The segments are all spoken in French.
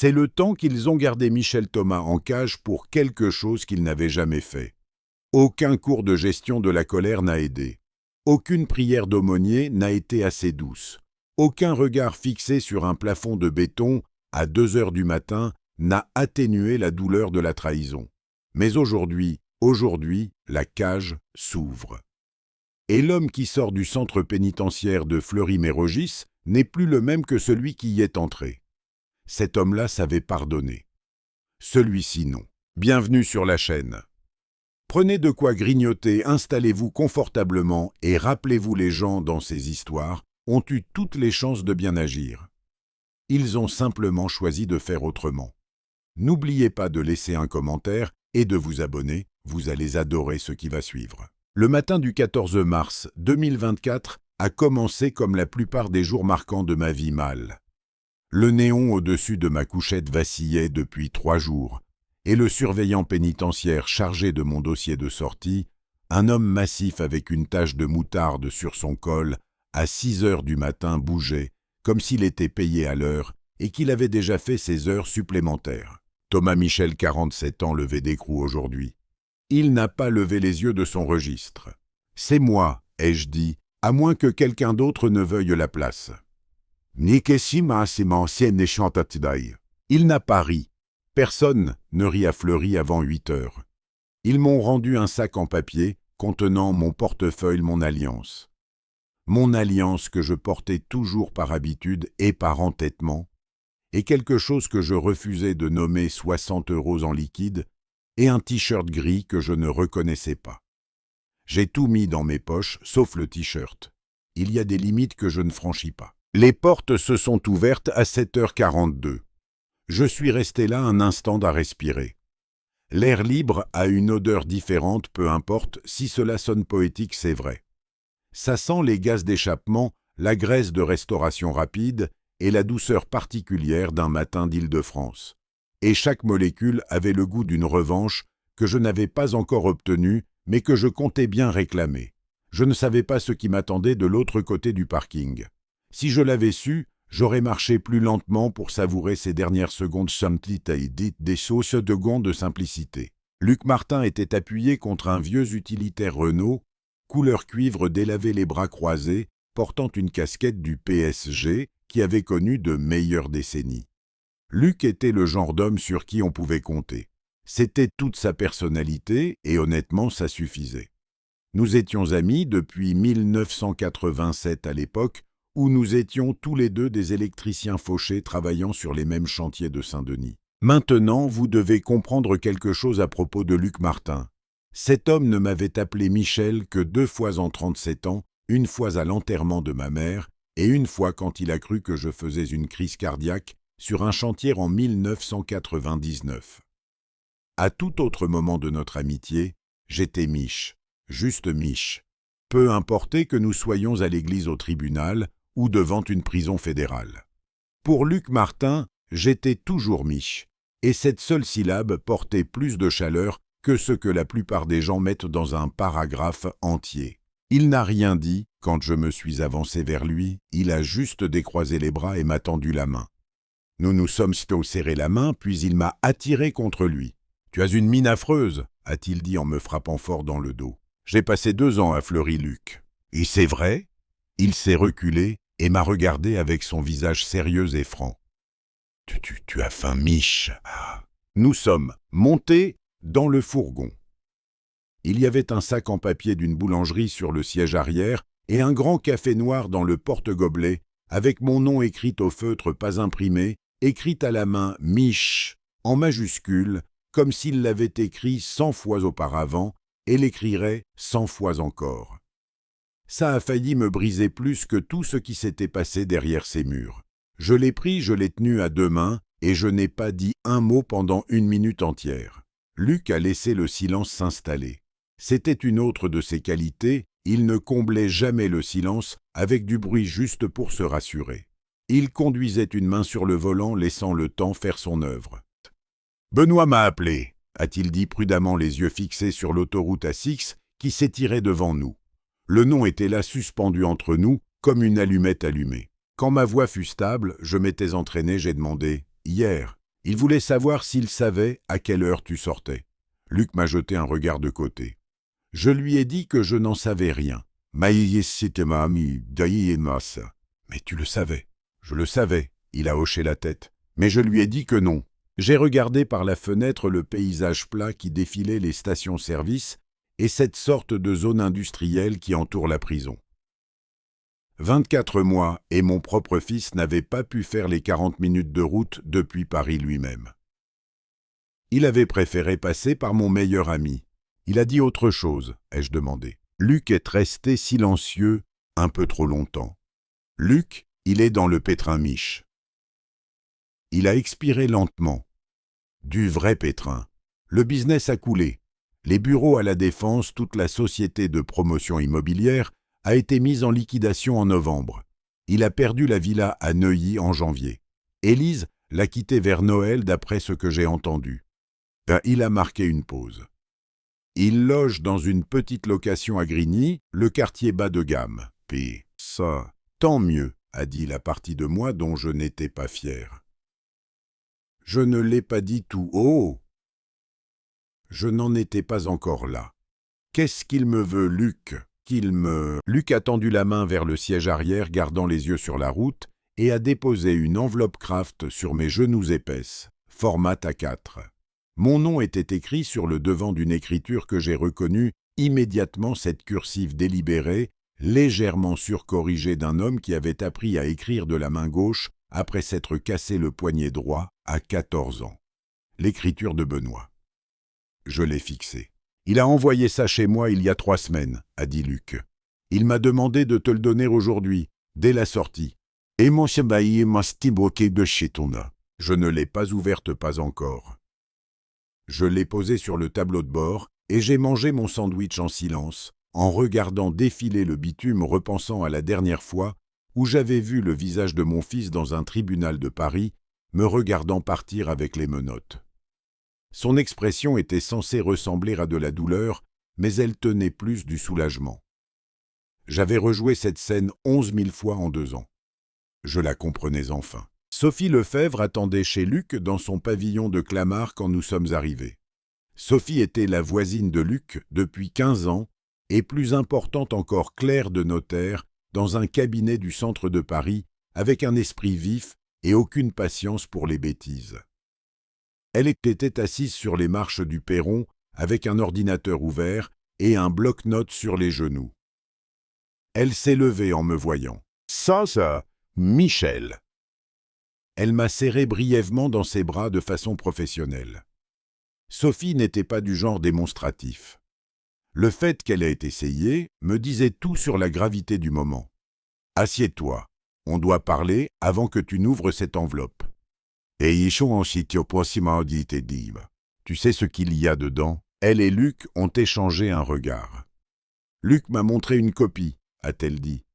C'est le temps qu'ils ont gardé Michel Thomas en cage pour quelque chose qu'il n'avait jamais fait. Aucun cours de gestion de la colère n'a aidé. Aucune prière d'aumônier n'a été assez douce. Aucun regard fixé sur un plafond de béton à 2 heures du matin n'a atténué la douleur de la trahison. Mais aujourd'hui, la cage s'ouvre. Et l'homme qui sort du centre pénitentiaire de Fleury-Mérogis n'est plus le même que celui qui y est entré. Cet homme-là savait pardonner. Celui-ci non. Bienvenue sur la chaîne. Prenez de quoi grignoter, installez-vous confortablement et rappelez-vous les gens dans ces histoires ont eu toutes les chances de bien agir. Ils ont simplement choisi de faire autrement. N'oubliez pas de laisser un commentaire et de vous abonner, vous allez adorer ce qui va suivre. Le matin du 14 mars 2024 a commencé comme la plupart des jours marquants de ma vie mâle. Le néon au-dessus de ma couchette vacillait depuis 3 jours, et le surveillant pénitentiaire chargé de mon dossier de sortie, un homme massif avec une tache de moutarde sur son col, à 6 heures du matin bougeait, comme s'il était payé à l'heure et qu'il avait déjà fait ses heures supplémentaires. Thomas Michel, 47 ans, levait d'écrou aujourd'hui. Il n'a pas levé les yeux de son registre. « C'est moi », ai-je dit, à moins que quelqu'un d'autre ne veuille la place. Il n'a pas ri. Personne ne rit à Fleury avant 8 heures. Ils m'ont rendu un sac en papier contenant mon portefeuille, mon alliance. Mon alliance que je portais toujours par habitude et par entêtement, et quelque chose que je refusais de nommer 60 € en liquide, et un t-shirt gris que je ne reconnaissais pas. J'ai tout mis dans mes poches, sauf le t-shirt. Il y a des limites que je ne franchis pas. Les portes se sont ouvertes à 7h42. Je suis resté là un instant à respirer. L'air libre a une odeur différente, peu importe, si cela sonne poétique, c'est vrai. Ça sent les gaz d'échappement, la graisse de restauration rapide et la douceur particulière d'un matin d'Île-de-France. Et chaque molécule avait le goût d'une revanche que je n'avais pas encore obtenue, mais que je comptais bien réclamer. Je ne savais pas ce qui m'attendait de l'autre côté du parking. Si je l'avais su, j'aurais marché plus lentement pour savourer ces dernières secondes des secondes de simplicité. Luc Martin était appuyé contre un vieux utilitaire Renault, couleur cuivre délavé, les bras croisés, portant une casquette du PSG qui avait connu de meilleures décennies. Luc était le genre d'homme sur qui on pouvait compter. C'était toute sa personnalité et honnêtement ça suffisait. Nous étions amis depuis 1987 à l'époque, où nous étions tous les deux des électriciens fauchés travaillant sur les mêmes chantiers de Saint-Denis. Maintenant, vous devez comprendre quelque chose à propos de Luc Martin. Cet homme ne m'avait appelé Michel que 2 fois en 37 ans, une fois à l'enterrement de ma mère et une fois quand il a cru que je faisais une crise cardiaque sur un chantier en 1999. À tout autre moment de notre amitié, j'étais Mich, juste Mich. Peu importait que nous soyons à l'église, au tribunal ou devant une prison fédérale. Pour Luc Martin, j'étais toujours Mich, et cette seule syllabe portait plus de chaleur que ce que la plupart des gens mettent dans un paragraphe entier. Il n'a rien dit quand je me suis avancé vers lui, il a juste décroisé les bras et m'a tendu la main. Nous nous sommes serré la main, puis il m'a attiré contre lui. « Tu as une mine affreuse », a-t-il dit en me frappant fort dans le dos. « J'ai passé 2 ans à Fleury, Luc. » « Et c'est vrai ?» Il s'est reculé et m'a regardé avec son visage sérieux et franc. « Tu as faim, Mich. » Nous sommes montés dans le fourgon. Il y avait un sac en papier d'une boulangerie sur le siège arrière et un grand café noir dans le porte-gobelet avec mon nom écrit au feutre pas imprimé, écrit à la main « Mich » en majuscule, comme s'il l'avait écrit 100 fois auparavant et l'écrirait 100 fois encore. Ça a failli me briser plus que tout ce qui s'était passé derrière ces murs. Je l'ai pris, je l'ai tenu à 2 mains et je n'ai pas dit un mot pendant 1 minute entière. Luc a laissé le silence s'installer. C'était une autre de ses qualités, il ne comblait jamais le silence avec du bruit juste pour se rassurer. Il conduisait une main sur le volant, laissant le temps faire son œuvre. « Benoît m'a appelé », a-t-il dit prudemment, les yeux fixés sur l'autoroute A6 qui s'étirait devant nous. Le nom était là suspendu entre nous, comme une allumette allumée. Quand ma voix fut stable, je m'étais entraîné, j'ai demandé « Hier ». Il voulait savoir s'il savait à quelle heure tu sortais. Luc m'a jeté un regard de côté. Je lui ai dit que je n'en savais rien. Mais tu le savais. Je le savais. Il a hoché la tête. Mais je lui ai dit que non. J'ai regardé par la fenêtre le paysage plat qui défilait les stations-service et cette sorte de zone industrielle qui entoure la prison. 24 mois et mon propre fils n'avait pas pu faire les 40 minutes de route depuis Paris lui-même. Il avait préféré passer par mon meilleur ami. Il a dit autre chose, ai-je demandé. Luc est resté silencieux un peu trop longtemps. Luc, il est dans le pétrin Mich. Il a expiré lentement. Du vrai pétrin. Le business a coulé. Les bureaux à la Défense, toute la société de promotion immobilière, a été mise en liquidation en novembre. Il a perdu la villa à Neuilly en janvier. Élise l'a quitté vers Noël d'après ce que j'ai entendu. Il a marqué une pause. Il loge dans une petite location à Grigny, le quartier bas de gamme. Puis ça, tant mieux, a dit la partie de moi dont je n'étais pas fier. Je ne l'ai pas dit tout haut. Je n'en étais pas encore là. Qu'est-ce qu'il me veut, Luc ? Luc a tendu la main vers le siège arrière, gardant les yeux sur la route, et a déposé une enveloppe Kraft sur mes genoux épaisses, format A4. Mon nom était écrit sur le devant d'une écriture que j'ai reconnue immédiatement, cette cursive délibérée, légèrement surcorrigée d'un homme qui avait appris à écrire de la main gauche après s'être cassé le poignet droit à 14 ans. L'écriture de Benoît. Je l'ai fixée. « Il a envoyé ça chez moi il y a 3 semaines, a dit Luc. Il m'a demandé de te le donner aujourd'hui, dès la sortie. Et mon chebaï m'a stiboqué de chez ton. Je ne l'ai pas ouverte, pas encore. Je l'ai posée sur le tableau de bord et j'ai mangé mon sandwich en silence, en regardant défiler le bitume, repensant à la dernière fois où j'avais vu le visage de mon fils dans un tribunal de Paris, me regardant partir avec les menottes. Son expression était censée ressembler à de la douleur, mais elle tenait plus du soulagement. J'avais rejoué cette scène 11 000 fois en 2 ans. Je la comprenais enfin. Sophie Lefebvre attendait chez Luc dans son pavillon de Clamart quand nous sommes arrivés. Sophie était la voisine de Luc depuis 15 ans et plus importante encore, clerc de notaire dans un cabinet du centre de Paris avec un esprit vif et aucune patience pour les bêtises. Elle était assise sur les marches du perron avec un ordinateur ouvert et un bloc-notes sur les genoux. Elle s'est levée en me voyant. « Ça, Michel !» Elle m'a serré brièvement dans ses bras de façon professionnelle. Sophie n'était pas du genre démonstratif. Le fait qu'elle ait essayé me disait tout sur la gravité du moment. « Assieds-toi, on doit parler avant que tu n'ouvres cette enveloppe. » Et tu sais ce qu'il y a dedans? Elle et Luc ont échangé un regard. Luc m'a montré une copie, a-t-elle dit.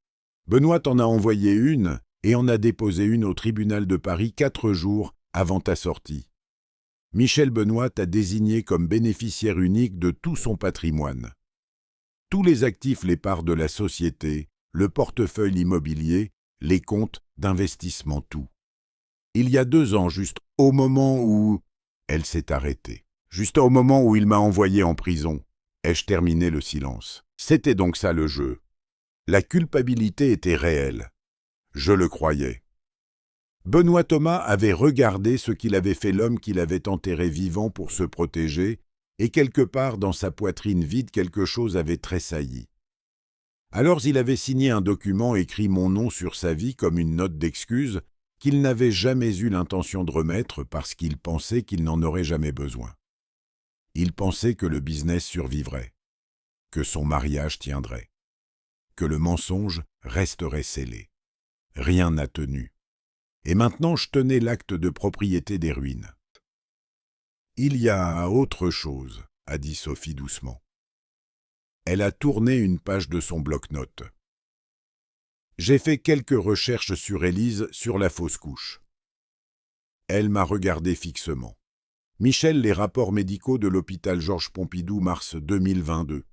Benoît t'en a envoyé une et en a déposé une au tribunal de Paris 4 jours avant ta sortie. Michel Benoît t'a désigné comme bénéficiaire unique de tout son patrimoine. Tous les actifs, les parts de la société, le portefeuille immobilier, les comptes d'investissement, tout. Il y a 2 ans, juste au moment où... Elle s'est arrêtée. Juste au moment où il m'a envoyé en prison. Ai-je terminé le silence? C'était donc ça le jeu. La culpabilité était réelle. Je le croyais. Benoît Thomas avait regardé ce qu'il avait fait l'homme qu'il avait enterré vivant pour se protéger, et quelque part dans sa poitrine vide, quelque chose avait tressailli. Alors il avait signé un document écrit mon nom sur sa vie comme une note d'excuse, qu'il n'avait jamais eu l'intention de remettre parce qu'il pensait qu'il n'en aurait jamais besoin. Il pensait que le business survivrait, que son mariage tiendrait, que le mensonge resterait scellé. Rien n'a tenu. Et maintenant je tenais l'acte de propriété des ruines. « Il y a autre chose, » a dit Sophie doucement. Elle a tourné une page de son bloc-notes. J'ai fait quelques recherches sur Élise sur la fausse couche. Elle m'a regardé fixement. Michel, les rapports médicaux de l'hôpital Georges Pompidou, mars 2022.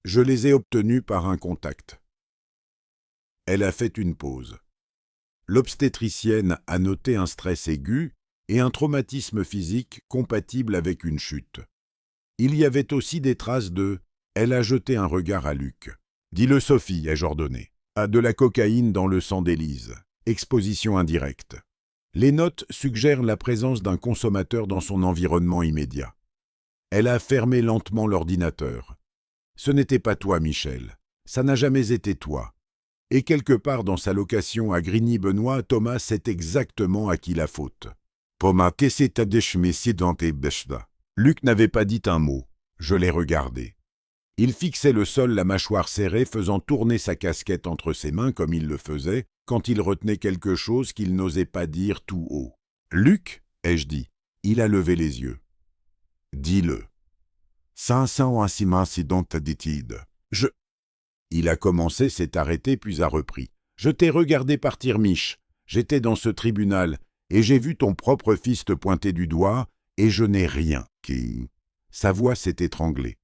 Je les ai obtenus par un contact. Elle a fait une pause. L'obstétricienne a noté un stress aigu et un traumatisme physique compatible avec une chute. Il y avait aussi des traces de « elle a jeté un regard à Luc ». « Dis-le Sophie », ai-je ordonné. « A de la cocaïne dans le sang d'Élise. Exposition indirecte. » Les notes suggèrent la présence d'un consommateur dans son environnement immédiat. Elle a fermé lentement l'ordinateur. Ce n'était pas toi, Michel. Ça n'a jamais été toi. Et quelque part dans sa location à Grigny-Benoît, Thomas sait exactement à qui la faute. Luc n'avait pas dit un mot. Je l'ai regardé. Il fixait le sol, la mâchoire serrée, faisant tourner sa casquette entre ses mains comme il le faisait quand il retenait quelque chose qu'il n'osait pas dire tout haut. « Luc » ai-je dit. Il a levé les yeux. « Dis-le. »« 500 dit-il. Je... » Il a commencé, s'est arrêté, puis a repris. « Je t'ai regardé partir, Mich. J'étais dans ce tribunal, et j'ai vu ton propre fils te pointer du doigt, et je n'ai rien. » Sa voix s'est étranglée.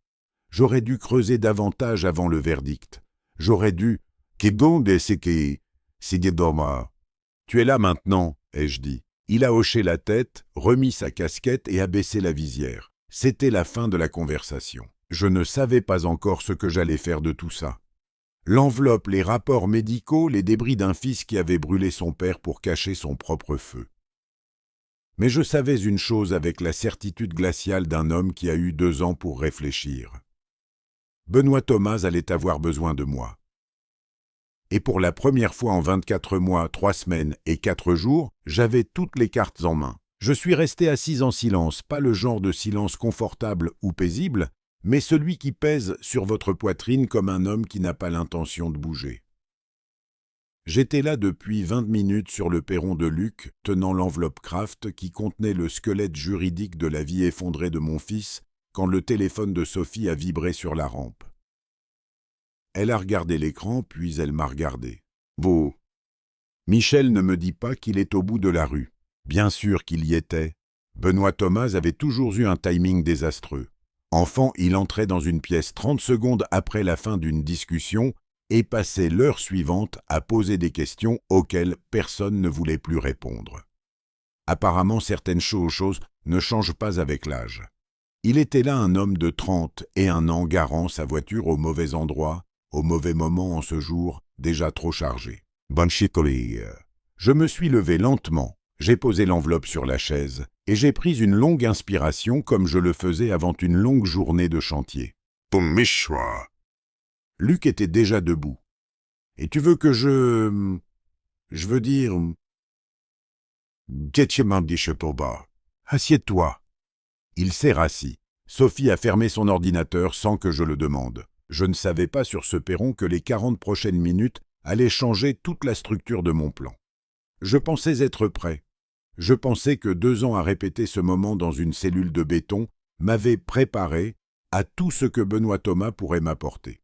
J'aurais dû creuser davantage avant le verdict. J'aurais dû... « Tu es là maintenant, ai-je dit. Il a hoché la tête, remis sa casquette et abaissé la visière. C'était la fin de la conversation. Je ne savais pas encore ce que j'allais faire de tout ça. L'enveloppe, les rapports médicaux, les débris d'un fils qui avait brûlé son père pour cacher son propre feu. Mais je savais une chose avec la certitude glaciale d'un homme qui a eu 2 ans pour réfléchir. Benoît Thomas allait avoir besoin de moi. Et pour la première fois en 24 mois, 3 semaines et 4 jours, j'avais toutes les cartes en main. Je suis resté assis en silence, pas le genre de silence confortable ou paisible, mais celui qui pèse sur votre poitrine comme un homme qui n'a pas l'intention de bouger. J'étais là depuis 20 minutes sur le perron de Luc, tenant l'enveloppe Kraft qui contenait le squelette juridique de la vie effondrée de mon fils, quand le téléphone de Sophie a vibré sur la rampe. Elle a regardé l'écran, puis elle m'a regardé. « Vous... » Michel ne me dit pas qu'il est au bout de la rue. Bien sûr qu'il y était. Benoît Thomas avait toujours eu un timing désastreux. Enfant, il entrait dans une pièce 30 secondes après la fin d'une discussion et passait l'heure suivante à poser des questions auxquelles personne ne voulait plus répondre. Apparemment, certaines choses ne changent pas avec l'âge. Il était là un homme de 31 ans garant sa voiture au mauvais endroit, au mauvais moment en ce jour, déjà trop chargé. Bonne chicolie. Je me suis levé lentement, j'ai posé l'enveloppe sur la chaise et j'ai pris une longue inspiration comme je le faisais avant une longue journée de chantier. Luc était déjà debout. « Et tu veux que je veux dire... »« Assieds-toi. » Il s'est rassis. Sophie a fermé son ordinateur sans que je le demande. Je ne savais pas sur ce perron que les 40 prochaines minutes allaient changer toute la structure de mon plan. Je pensais être prêt. Je pensais que 2 ans à répéter ce moment dans une cellule de béton m'avaient préparé à tout ce que Benoît Thomas pourrait m'apporter.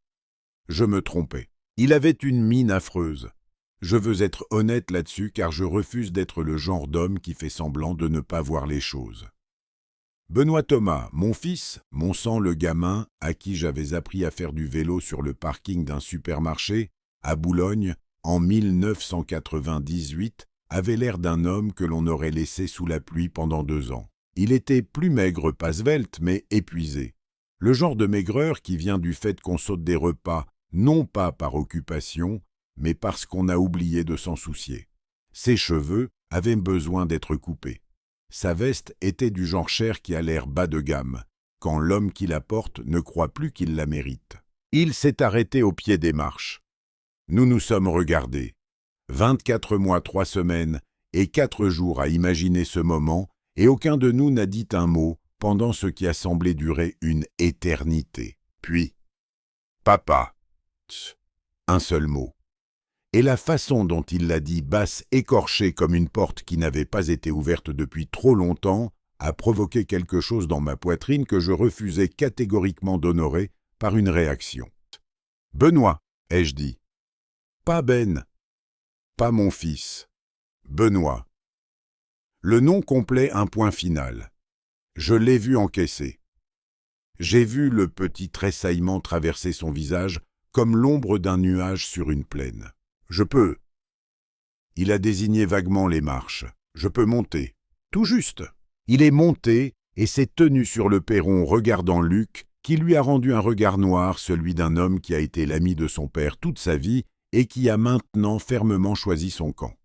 Je me trompais. Il avait une mine affreuse. Je veux être honnête là-dessus car je refuse d'être le genre d'homme qui fait semblant de ne pas voir les choses. Benoît Thomas, mon fils, mon sang le gamin, à qui j'avais appris à faire du vélo sur le parking d'un supermarché, à Boulogne, en 1998, avait l'air d'un homme que l'on aurait laissé sous la pluie pendant 2 ans. Il était plus maigre, pas svelte, mais épuisé. Le genre de maigreur qui vient du fait qu'on saute des repas, non pas par occupation, mais parce qu'on a oublié de s'en soucier. Ses cheveux avaient besoin d'être coupés. Sa veste était du genre chair qui a l'air bas de gamme, quand l'homme qui la porte ne croit plus qu'il la mérite. Il s'est arrêté au pied des marches. Nous nous sommes regardés. 24 mois, 3 semaines et 4 jours à imaginer ce moment, et aucun de nous n'a dit un mot pendant ce qui a semblé durer une éternité. Puis, « Papa !» Un seul mot. Et la façon dont il l'a dit, basse, écorchée comme une porte qui n'avait pas été ouverte depuis trop longtemps, a provoqué quelque chose dans ma poitrine que je refusais catégoriquement d'honorer par une réaction. « Benoît !» ai-je dit. « Pas Ben. Pas mon fils. Benoît. » Le nom complet, un point final. Je l'ai vu encaisser. J'ai vu le petit tressaillement traverser son visage comme l'ombre d'un nuage sur une plaine. « Je peux. » Il a désigné vaguement les marches. « Je peux monter. » Tout juste. Il est monté et s'est tenu sur le perron regardant Luc, qui lui a rendu un regard noir, celui d'un homme qui a été l'ami de son père toute sa vie et qui a maintenant fermement choisi son camp.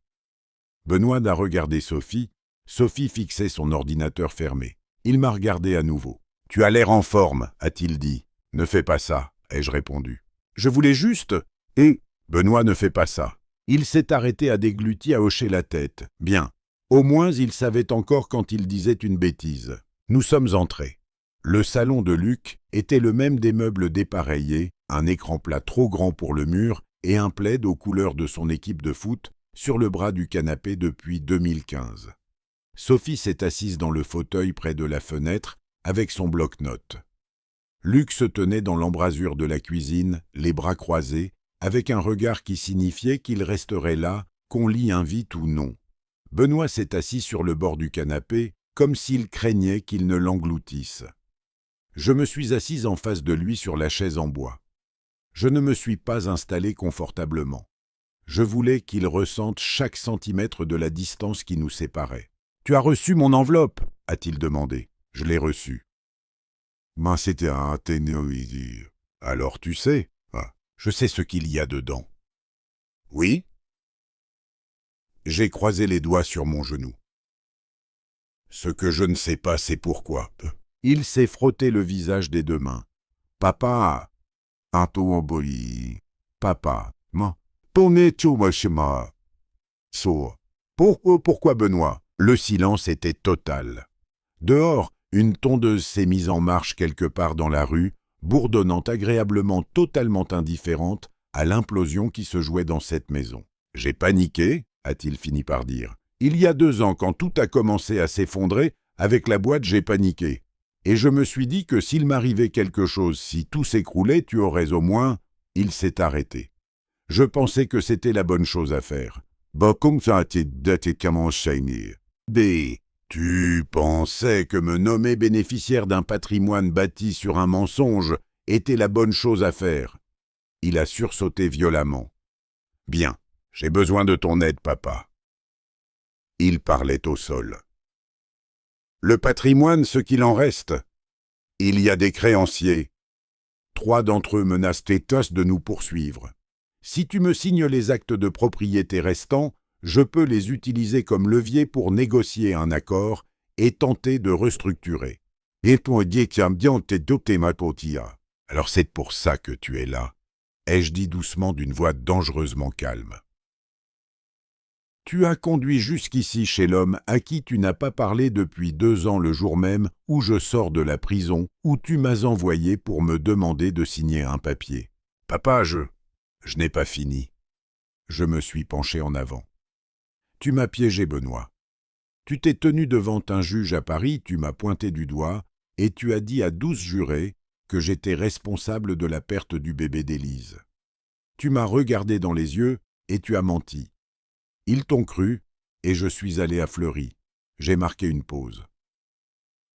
Benoît a regardé Sophie. Sophie fixait son ordinateur fermé. Il m'a regardé à nouveau. « Tu as l'air en forme, a-t-il dit. « Ne fais pas ça, ai-je répondu. « Je voulais juste... » Et Benoît ne fait pas ça. Il s'est arrêté à déglutir, à hocher la tête. Bien. Au moins, il savait encore quand il disait une bêtise. Nous sommes entrés. Le salon de Luc était le même des meubles dépareillés, un écran plat trop grand pour le mur et un plaid aux couleurs de son équipe de foot sur le bras du canapé depuis 2015. Sophie s'est assise dans le fauteuil près de la fenêtre avec son bloc-notes. Luc se tenait dans l'embrasure de la cuisine, les bras croisés, avec un regard qui signifiait qu'il resterait là, qu'on l'y invite ou non. Benoît s'est assis sur le bord du canapé, comme s'il craignait qu'il ne l'engloutisse. Je me suis assise en face de lui sur la chaise en bois. Je ne me suis pas installé confortablement. Je voulais qu'il ressente chaque centimètre de la distance qui nous séparait. « Tu as reçu mon enveloppe ?» a-t-il demandé. Je l'ai reçue. « Ben, c'était un ténoïdi. Alors tu sais, je sais ce qu'il y a dedans. »« Oui ?» J'ai croisé les doigts sur mon genou. « Ce que je ne sais pas, c'est pourquoi. » Il s'est frotté le visage des deux mains. « Papa, un tomboli. Papa, ma, pourquoi Benoît ?» Le silence était total. Dehors, une tondeuse s'est mise en marche quelque part dans la rue, bourdonnant agréablement, totalement indifférente à l'implosion qui se jouait dans cette maison. « J'ai paniqué » a-t-il fini par dire. « Il y a 2 ans, quand tout a commencé à s'effondrer, avec la boîte, j'ai paniqué. Et je me suis dit que s'il m'arrivait quelque chose, si tout s'écroulait, tu aurais au moins... » Il s'est arrêté. Je pensais que c'était la bonne chose à faire. « Comme ça a-t-il commencé. Tu pensais que me nommer bénéficiaire d'un patrimoine bâti sur un mensonge était la bonne chose à faire. » Il a sursauté violemment. « Bien, j'ai besoin de ton aide, papa. » Il parlait au sol. « Le patrimoine, ce qu'il en reste. Il y a des créanciers. 3 d'entre eux menacent Tétos de nous poursuivre. Si tu me signes les actes de propriété restants, je peux les utiliser comme levier pour négocier un accord et tenter de restructurer. Alors c'est pour ça que tu es là, ai-je dit doucement d'une voix dangereusement calme. Tu as conduit jusqu'ici chez l'homme à qui tu n'as pas parlé depuis 2 ans le jour même où je sors de la prison, où tu m'as envoyé pour me demander de signer un papier. Papa, je n'ai pas fini. Je me suis penché en avant. Tu m'as piégé, Benoît. Tu t'es tenu devant un juge à Paris, tu m'as pointé du doigt, et tu as dit à 12 jurés que j'étais responsable de la perte du bébé d'Élise. Tu m'as regardé dans les yeux et tu as menti. Ils t'ont cru, et je suis allé à Fleury. J'ai marqué une pause.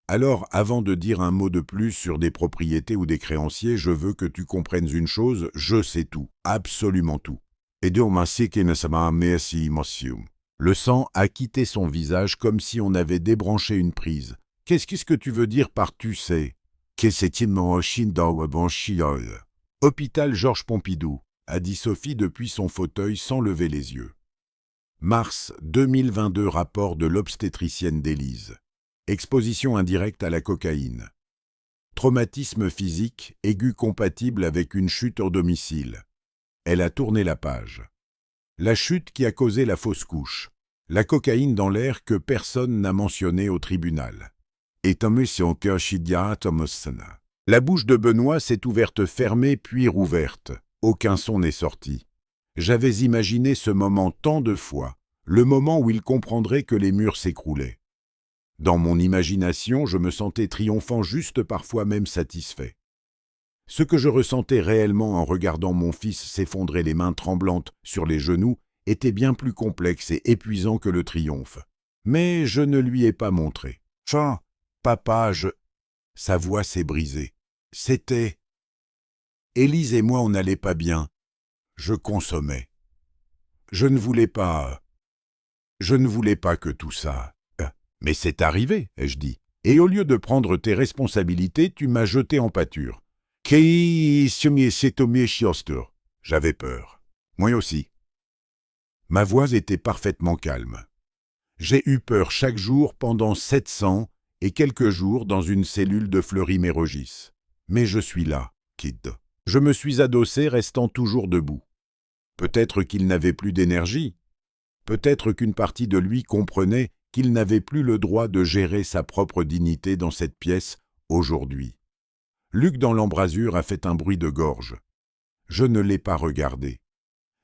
Alors, avant de dire un mot de plus sur des propriétés ou des créanciers, je veux que tu comprennes une chose, je sais tout, absolument tout. Et Dieu merci qu'il ne m'a merci, monsieur. Le sang a quitté son visage comme si on avait débranché une prise. Qu'est-ce que tu veux dire par tu sais? Hôpital Georges Pompidou, a dit Sophie depuis son fauteuil sans lever les yeux. Mars 2022, rapport de l'obstétricienne d'Élise. Exposition indirecte à la cocaïne. Traumatisme physique, aigu compatible avec une chute au domicile. Elle a tourné la page. La chute qui a causé la fausse couche. La cocaïne dans l'air que personne n'a mentionné au tribunal. La bouche de Benoît s'est ouverte fermée puis rouverte. Aucun son n'est sorti. J'avais imaginé ce moment tant de fois, le moment où il comprendrait que les murs s'écroulaient. Dans mon imagination, je me sentais triomphant, juste parfois même satisfait. Ce que je ressentais réellement en regardant mon fils s'effondrer les mains tremblantes sur les genoux était bien plus complexe et épuisant que le triomphe. Mais je ne lui ai pas montré. « Tiens, papa, je... » Sa voix s'est brisée. C'était... Élise et moi, on n'allait pas bien. Je consommais. Je ne voulais pas que tout ça... Mais c'est arrivé, ai-je dit. Et au lieu de prendre tes responsabilités, tu m'as jeté en pâture. J'avais peur. Moi aussi. Ma voix était parfaitement calme. J'ai eu peur chaque jour pendant 700 et quelques jours dans une cellule de Fleury-Mérogis. Mais je suis là, kid. Je me suis adossé, restant toujours debout. Peut-être qu'il n'avait plus d'énergie. Peut-être qu'une partie de lui comprenait qu'il n'avait plus le droit de gérer sa propre dignité dans cette pièce aujourd'hui. Luc dans l'embrasure a fait un bruit de gorge. Je ne l'ai pas regardé.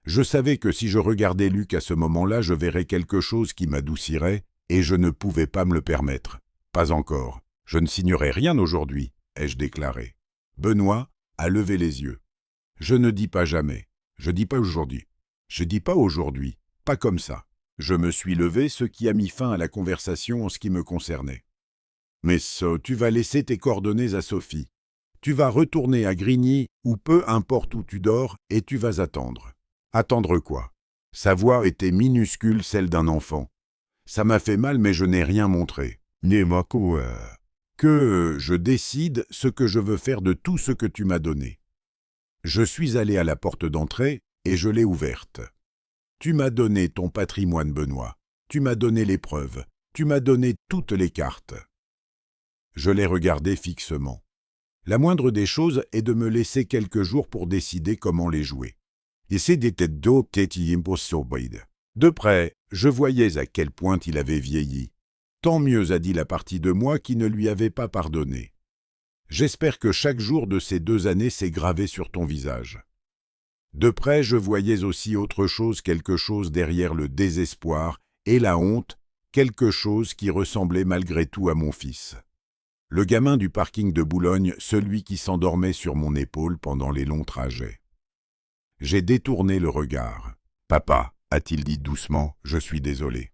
Je savais que si je regardais Luc à ce moment-là, je verrais quelque chose qui m'adoucirait, et je ne pouvais pas me le permettre. Pas encore. Je ne signerai rien aujourd'hui, ai-je déclaré. Benoît a levé les yeux. Je ne dis pas jamais. Je dis pas aujourd'hui. Je dis pas aujourd'hui. Pas comme ça. Je me suis levé, ce qui a mis fin à la conversation en ce qui me concernait. Mais tu vas laisser tes coordonnées à Sophie. Tu vas retourner à Grigny, ou peu importe où tu dors, et tu vas attendre. Attendre quoi? Sa voix était minuscule, celle d'un enfant. Ça m'a fait mal, mais je n'ai rien montré. Que je décide ce que je veux faire de tout ce que tu m'as donné. Je suis allé à la porte d'entrée, et je l'ai ouverte. Tu m'as donné ton patrimoine, Benoît. Tu m'as donné les preuves. Tu m'as donné toutes les cartes. Je l'ai regardé fixement. La moindre des choses est de me laisser quelques jours pour décider comment les jouer. De près, je voyais à quel point il avait vieilli. Tant mieux, a dit la partie de moi qui ne lui avait pas pardonné. J'espère que chaque jour de ces 2 années s'est gravé sur ton visage. De près, je voyais aussi autre chose, quelque chose derrière le désespoir et la honte, quelque chose qui ressemblait malgré tout à mon fils. Le gamin du parking de Boulogne, celui qui s'endormait sur mon épaule pendant les longs trajets. J'ai détourné le regard. « Papa, a-t-il dit doucement, je suis désolé. »«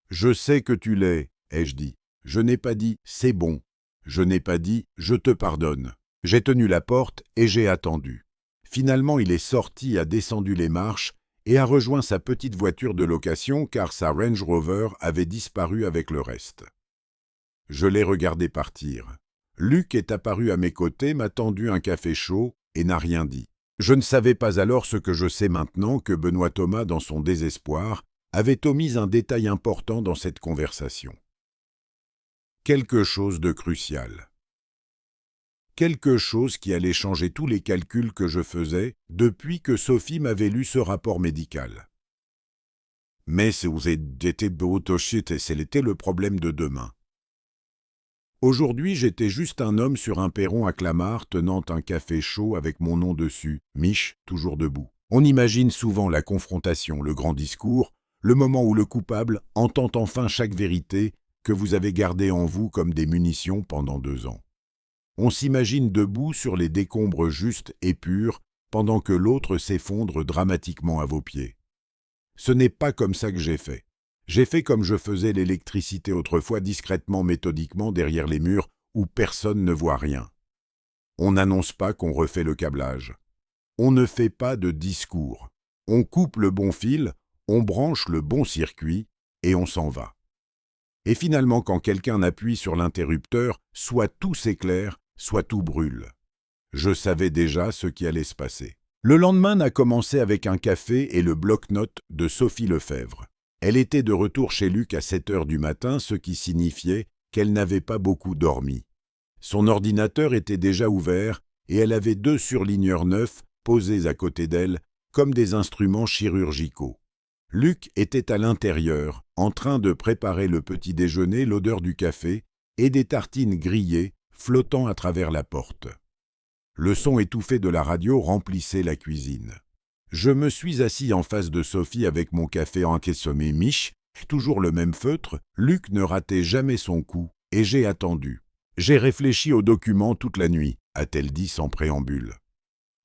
Je sais que tu l'es, ai-je dit. Je n'ai pas dit « c'est bon ». Je n'ai pas dit « je te pardonne ». J'ai tenu la porte et j'ai attendu. Finalement, il est sorti, a descendu les marches et a rejoint sa petite voiture de location car sa Range Rover avait disparu avec le reste. Je l'ai regardé partir. Luc est apparu à mes côtés, m'a tendu un café chaud et n'a rien dit. Je ne savais pas alors ce que je sais maintenant, que Benoît Thomas, dans son désespoir, avait omis un détail important dans cette conversation. Quelque chose de crucial. Quelque chose qui allait changer tous les calculs que je faisais depuis que Sophie m'avait lu ce rapport médical. Mais c'était le problème de demain. Aujourd'hui, j'étais juste un homme sur un perron à Clamart tenant un café chaud avec mon nom dessus, Mich, toujours debout. On imagine souvent la confrontation, le grand discours, le moment où le coupable entend enfin chaque vérité que vous avez gardée en vous comme des munitions pendant 2 ans. On s'imagine debout sur les décombres justes et purs pendant que l'autre s'effondre dramatiquement à vos pieds. Ce n'est pas comme ça que j'ai fait. J'ai fait comme je faisais l'électricité autrefois, discrètement, méthodiquement, derrière les murs où personne ne voit rien. On n'annonce pas qu'on refait le câblage. On ne fait pas de discours. On coupe le bon fil, on branche le bon circuit et on s'en va. Et finalement, quand quelqu'un appuie sur l'interrupteur, soit tout s'éclaire, soit tout brûle. Je savais déjà ce qui allait se passer. Le lendemain n'a commencé avec un café et le bloc-notes de Sophie Lefebvre. Elle était de retour chez Luc à 7 heures du matin, ce qui signifiait qu'elle n'avait pas beaucoup dormi. Son ordinateur était déjà ouvert et elle avait 2 surligneurs neufs posés à côté d'elle comme des instruments chirurgicaux. Luc était à l'intérieur, en train de préparer le petit déjeuner, l'odeur du café et des tartines grillées flottant à travers la porte. Le son étouffé de la radio remplissait la cuisine. Je me suis assis en face de Sophie avec mon café encaissonné Mich, toujours le même feutre. Luc ne ratait jamais son coup, et j'ai attendu. J'ai réfléchi aux documents toute la nuit, a-t-elle dit sans préambule.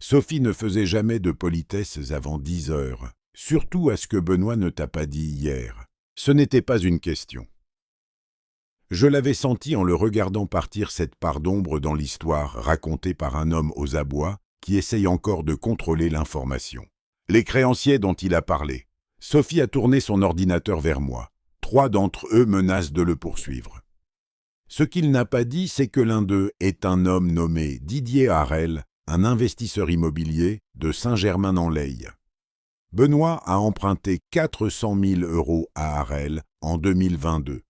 Sophie ne faisait jamais de politesses avant 10 heures, surtout à ce que Benoît ne t'a pas dit hier. Ce n'était pas une question. Je l'avais senti en le regardant partir, cette part d'ombre dans l'histoire racontée par un homme aux abois qui essaye encore de contrôler l'information. Les créanciers dont il a parlé. Sophie a tourné son ordinateur vers moi. 3 d'entre eux menacent de le poursuivre. Ce qu'il n'a pas dit, c'est que l'un d'eux est un homme nommé Didier Harel, un investisseur immobilier de Saint-Germain-en-Laye. Benoît a emprunté 400 000 € à Harel en 2022.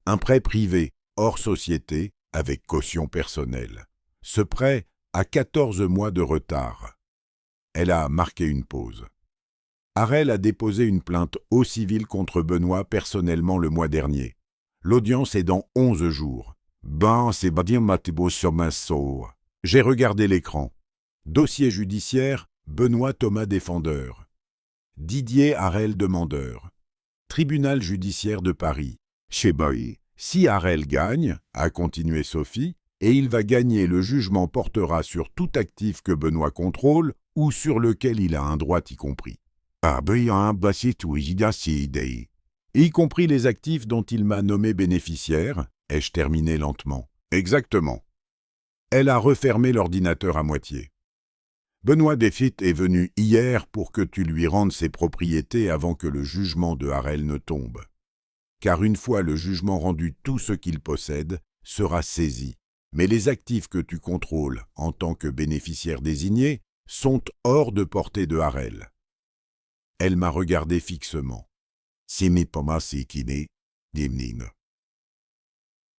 Un prêt privé, hors société, avec caution personnelle. Ce prêt a 14 mois de retard. Elle a marqué une pause. Harel a déposé une plainte au civil contre Benoît personnellement le mois dernier. L'audience est dans 11 jours. Ben, c'est bien Mathieu sur ma sour. J'ai regardé l'écran. Dossier judiciaire, Benoît Thomas défendeur. Didier Harel demandeur. Tribunal judiciaire de Paris. Chez Boy. Si Harel gagne, a continué Sophie, et il va gagner, le jugement portera sur tout actif que Benoît contrôle ou sur lequel il a un droit y compris. Y compris les actifs dont il m'a nommé bénéficiaire, ai-je terminé lentement. Exactement. Elle a refermé l'ordinateur à moitié. Benoît Défit est venu hier pour que tu lui rendes ses propriétés avant que le jugement de Harel ne tombe. Car une fois le jugement rendu, tout ce qu'il possède sera saisi. Mais les actifs que tu contrôles en tant que bénéficiaire désigné sont hors de portée de Harel. Elle m'a regardé fixement.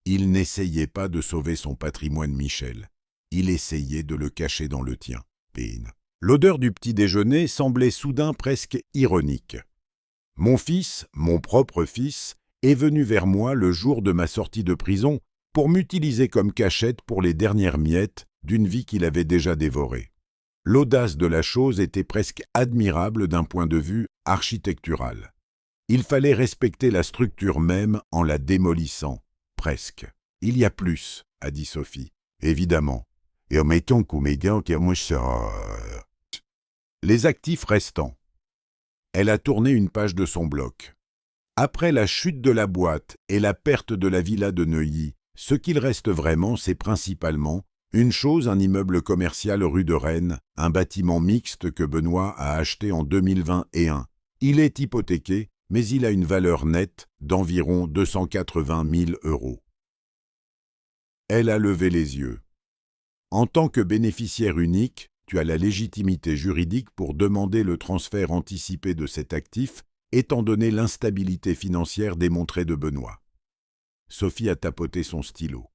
Il n'essayait pas de sauver son patrimoine, Michel. Il essayait de le cacher dans le tien. L'odeur du petit déjeuner semblait soudain presque ironique. Mon fils, mon propre fils, est venu vers moi le jour de ma sortie de prison pour m'utiliser comme cachette pour les dernières miettes d'une vie qu'il avait déjà dévorée. L'audace de la chose était presque admirable d'un point de vue architectural. Il fallait respecter la structure même en la démolissant, presque. Il y a plus, a dit Sophie. Évidemment. Et en mettant comédien qui moi ça. Les actifs restants. Elle a tourné une page de son bloc. Après la chute de la boîte et la perte de la villa de Neuilly, ce qu'il reste vraiment, c'est principalement une chose, un immeuble commercial rue de Rennes, un bâtiment mixte que Benoît a acheté en 2021. Il est hypothéqué, mais il a une valeur nette d'environ 280 000 €. Elle a levé les yeux. En tant que bénéficiaire unique, tu as la légitimité juridique pour demander le transfert anticipé de cet actif, étant donné l'instabilité financière démontrée de Benoît. Sophie a tapoté son stylo.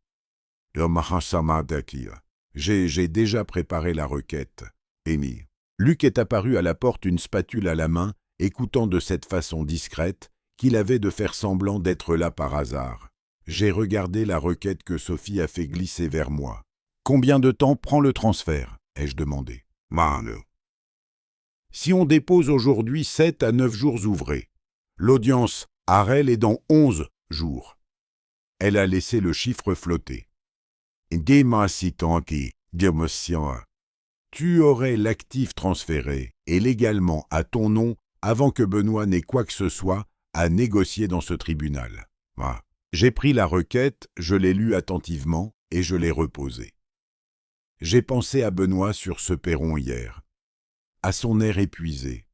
J'ai déjà préparé la requête. Amy. Luc est apparu à la porte, une spatule à la main, écoutant de cette façon discrète qu'il avait de faire semblant d'être là par hasard. J'ai regardé la requête que Sophie a fait glisser vers moi. Combien de temps prend le transfert ? Ai-je demandé. Si on dépose aujourd'hui 7 à 9 jours ouvrés. L'audience Harel est dans 11 jours. Elle a laissé le chiffre flotter. Tu aurais l'actif transféré et légalement à ton nom avant que Benoît n'ait quoi que ce soit à négocier dans ce tribunal. J'ai pris la requête, je l'ai lue attentivement et je l'ai reposée. J'ai pensé à Benoît sur ce perron hier, à son air épuisé,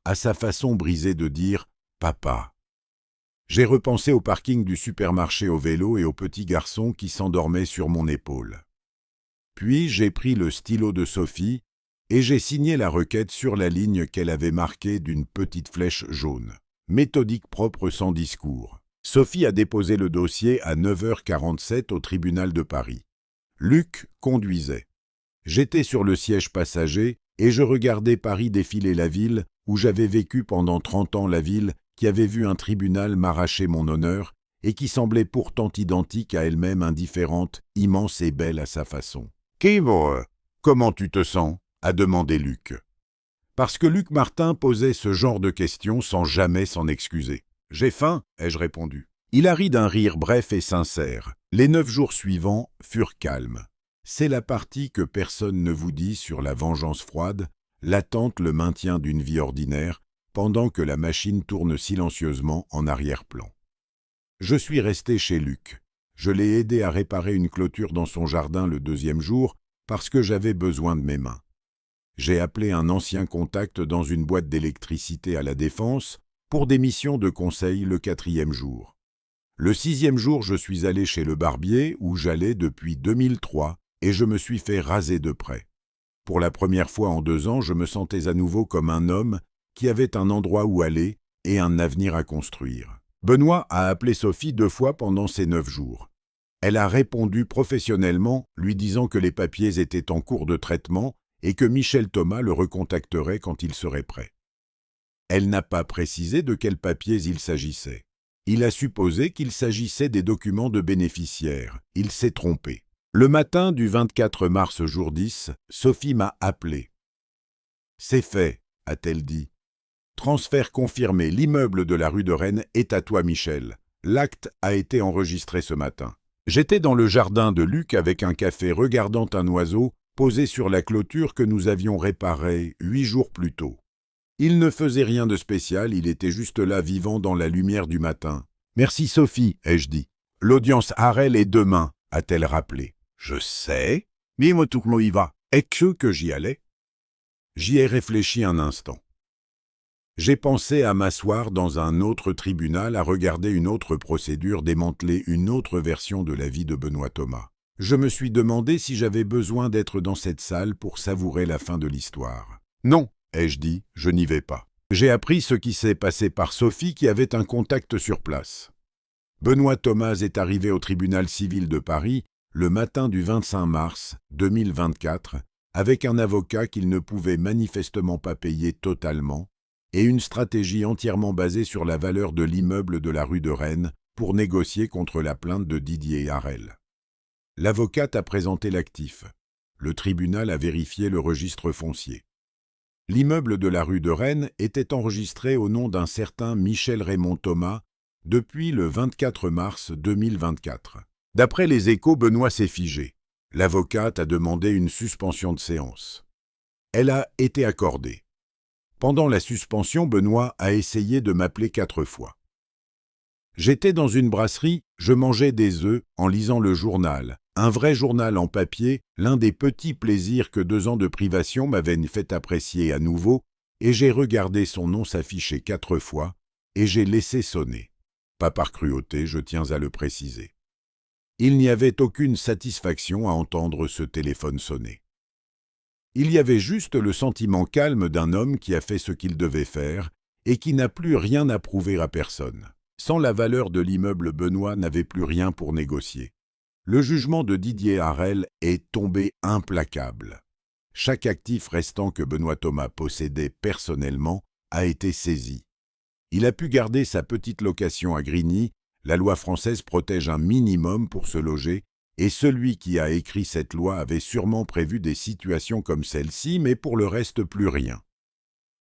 à sa façon brisée de dire « papa ». J'ai repensé au parking du supermarché au vélo et au petit garçon qui s'endormait sur mon épaule. Puis j'ai pris le stylo de Sophie et j'ai signé la requête sur la ligne qu'elle avait marquée d'une petite flèche jaune. Méthodique, propre, sans discours. Sophie a déposé le dossier à 9h47 au tribunal de Paris. Luc conduisait. J'étais sur le siège passager et je regardais Paris défiler, la ville où j'avais vécu pendant 30 ans, la ville qui avait vu un tribunal m'arracher mon honneur et qui semblait pourtant identique à elle-même, indifférente, immense et belle à sa façon. « Comment tu te sens ?» a demandé Luc. Parce que Luc Martin posait ce genre de questions sans jamais s'en excuser. « J'ai faim » ai-je répondu. Il a ri d'un rire bref et sincère. Les 9 jours suivants furent calmes. C'est la partie que personne ne vous dit sur la vengeance froide, l'attente, le maintien d'une vie ordinaire, pendant que la machine tourne silencieusement en arrière-plan. Je suis resté chez Luc. Je l'ai aidé à réparer une clôture dans son jardin le 2e jour parce que j'avais besoin de mes mains. J'ai appelé un ancien contact dans une boîte d'électricité à La Défense pour des missions de conseil le 4e jour. Le 6e jour, je suis allé chez le barbier, où j'allais depuis 2003, et je me suis fait raser de près. Pour la première fois en 2 ans, je me sentais à nouveau comme un homme qui avait un endroit où aller et un avenir à construire. Benoît a appelé Sophie 2 fois pendant ces 9 jours. Elle a répondu professionnellement, lui disant que les papiers étaient en cours de traitement et que Michel Thomas le recontacterait quand il serait prêt. Elle n'a pas précisé de quels papiers il s'agissait. Il a supposé qu'il s'agissait des documents de bénéficiaires. Il s'est trompé. Le matin du 24 mars jour 10, Sophie m'a appelé. « C'est fait », a-t-elle dit. « Transfert confirmé, l'immeuble de la rue de Rennes est à toi, Michel. L'acte a été enregistré ce matin. » J'étais dans le jardin de Luc avec un café regardant un oiseau posé sur la clôture que nous avions réparée 8 jours plus tôt. Il ne faisait rien de spécial, il était juste là vivant dans la lumière du matin. « Merci Sophie », ai-je dit. « L'audience Harel est demain », a-t-elle rappelé. « Je sais, mais moi tout le monde y va. Est-ce que j'y allais ?» J'y ai réfléchi un instant. J'ai pensé à m'asseoir dans un autre tribunal, à regarder une autre procédure, démanteler une autre version de la vie de Benoît Thomas. Je me suis demandé si j'avais besoin d'être dans cette salle pour savourer la fin de l'histoire. « Non », ai-je dit, « je n'y vais pas. » J'ai appris ce qui s'est passé par Sophie qui avait un contact sur place. Benoît Thomas est arrivé au tribunal civil de Paris le matin du 25 mars 2024 avec un avocat qu'il ne pouvait manifestement pas payer totalement et une stratégie entièrement basée sur la valeur de l'immeuble de la rue de Rennes pour négocier contre la plainte de Didier Harel. L'avocate a présenté l'actif. Le tribunal a vérifié le registre foncier. L'immeuble de la rue de Rennes était enregistré au nom d'un certain Michel Raymond Thomas depuis le 24 mars 2024. D'après les Échos, Benoît s'est figé. L'avocate a demandé une suspension de séance. Elle a été accordée. Pendant la suspension, Benoît a essayé de m'appeler 4 fois. J'étais dans une brasserie, je mangeais des œufs en lisant le journal. Un vrai journal en papier, l'un des petits plaisirs que 2 ans de privation m'avaient fait apprécier à nouveau, et j'ai regardé son nom s'afficher 4 fois, et j'ai laissé sonner. Pas par cruauté, je tiens à le préciser. Il n'y avait aucune satisfaction à entendre ce téléphone sonner. Il y avait juste le sentiment calme d'un homme qui a fait ce qu'il devait faire et qui n'a plus rien à prouver à personne. Sans la valeur de l'immeuble, Benoît n'avait plus rien pour négocier. Le jugement de Didier Harel est tombé implacable. Chaque actif restant que Benoît Thomas possédait personnellement a été saisi. Il a pu garder sa petite location à Grigny. La loi française protège un minimum pour se loger, et celui qui a écrit cette loi avait sûrement prévu des situations comme celle-ci, mais pour le reste plus rien.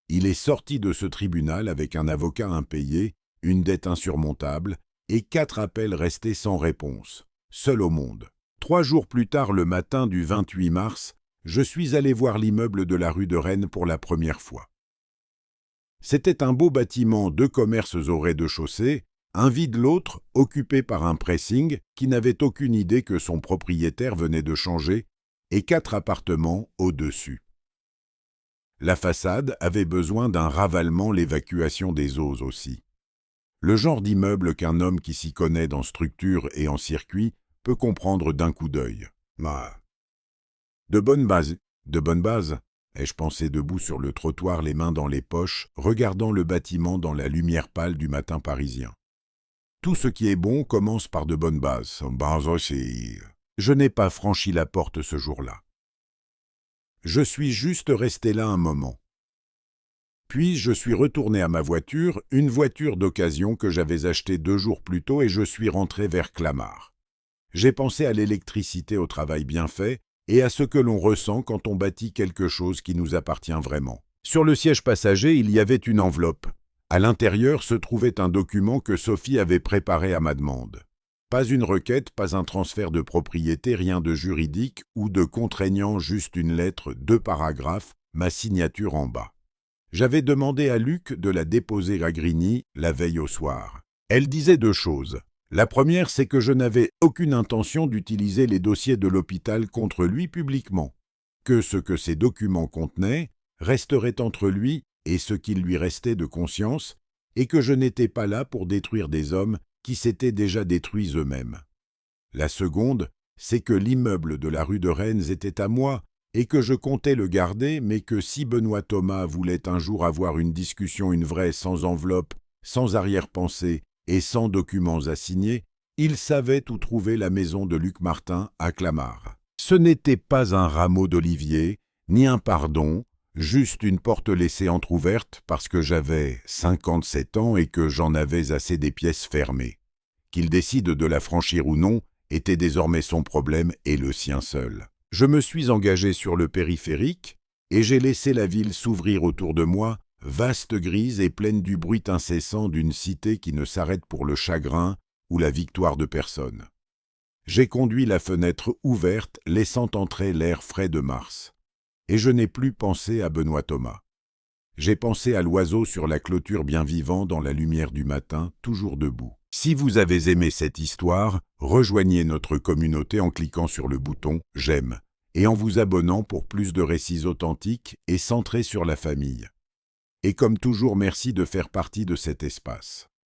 Il est sorti de ce tribunal avec un avocat impayé, une dette insurmontable, et 4 appels restés sans réponse, seul au monde. 3 jours plus tard, le matin du 28 mars, je suis allé voir l'immeuble de la rue de Rennes pour la première fois. C'était un beau bâtiment, 2 commerces au rez-de-chaussée, un vide l'autre, occupé par un pressing qui n'avait aucune idée que son propriétaire venait de changer, et 4 appartements au-dessus. La façade avait besoin d'un ravalement, l'évacuation des eaux aussi. Le genre d'immeuble qu'un homme qui s'y connaît dans structure et en circuit peut comprendre d'un coup d'œil. De bonne base, ai-je pensé debout sur le trottoir, les mains dans les poches, regardant le bâtiment dans la lumière pâle du matin parisien. Tout ce qui est bon commence par de bonnes bases. Je n'ai pas franchi la porte ce jour-là. Je suis juste resté là un moment. Puis je suis retourné à ma voiture, une voiture d'occasion que j'avais achetée 2 jours plus tôt, et je suis rentré vers Clamart. J'ai pensé à l'électricité, au travail bien fait, et à ce que l'on ressent quand on bâtit quelque chose qui nous appartient vraiment. Sur le siège passager, il y avait une enveloppe. À l'intérieur se trouvait un document que Sophie avait préparé à ma demande. Pas une requête, pas un transfert de propriété, rien de juridique ou de contraignant, juste une lettre, 2 paragraphes, ma signature en bas. J'avais demandé à Luc de la déposer à Grigny la veille au soir. Elle disait 2 choses. La première, c'est que je n'avais aucune intention d'utiliser les dossiers de l'hôpital contre lui publiquement, que ce que ces documents contenaient resterait entre lui et ce qu'il lui restait de conscience, et que je n'étais pas là pour détruire des hommes qui s'étaient déjà détruits eux-mêmes. La seconde, c'est que l'immeuble de la rue de Rennes était à moi et que je comptais le garder, mais que si Benoît Thomas voulait un jour avoir une discussion, une vraie, sans enveloppe, sans arrière-pensée et sans documents à signer, il savait où trouver la maison de Luc Martin à Clamart. Ce n'était pas un rameau d'olivier, ni un pardon, juste une porte laissée entr'ouverte parce que j'avais 57 ans et que j'en avais assez des pièces fermées. Qu'il décide de la franchir ou non était désormais son problème et le sien seul. Je me suis engagé sur le périphérique et j'ai laissé la ville s'ouvrir autour de moi, vaste, grise et pleine du bruit incessant d'une cité qui ne s'arrête pour le chagrin ou la victoire de personne. J'ai conduit la fenêtre ouverte, laissant entrer l'air frais de mars. Et je n'ai plus pensé à Benoît Thomas. J'ai pensé à l'oiseau sur la clôture bien vivant dans la lumière du matin, toujours debout. Si vous avez aimé cette histoire, rejoignez notre communauté en cliquant sur le bouton « J'aime » et en vous abonnant pour plus de récits authentiques et centrés sur la famille. Et comme toujours, merci de faire partie de cet espace.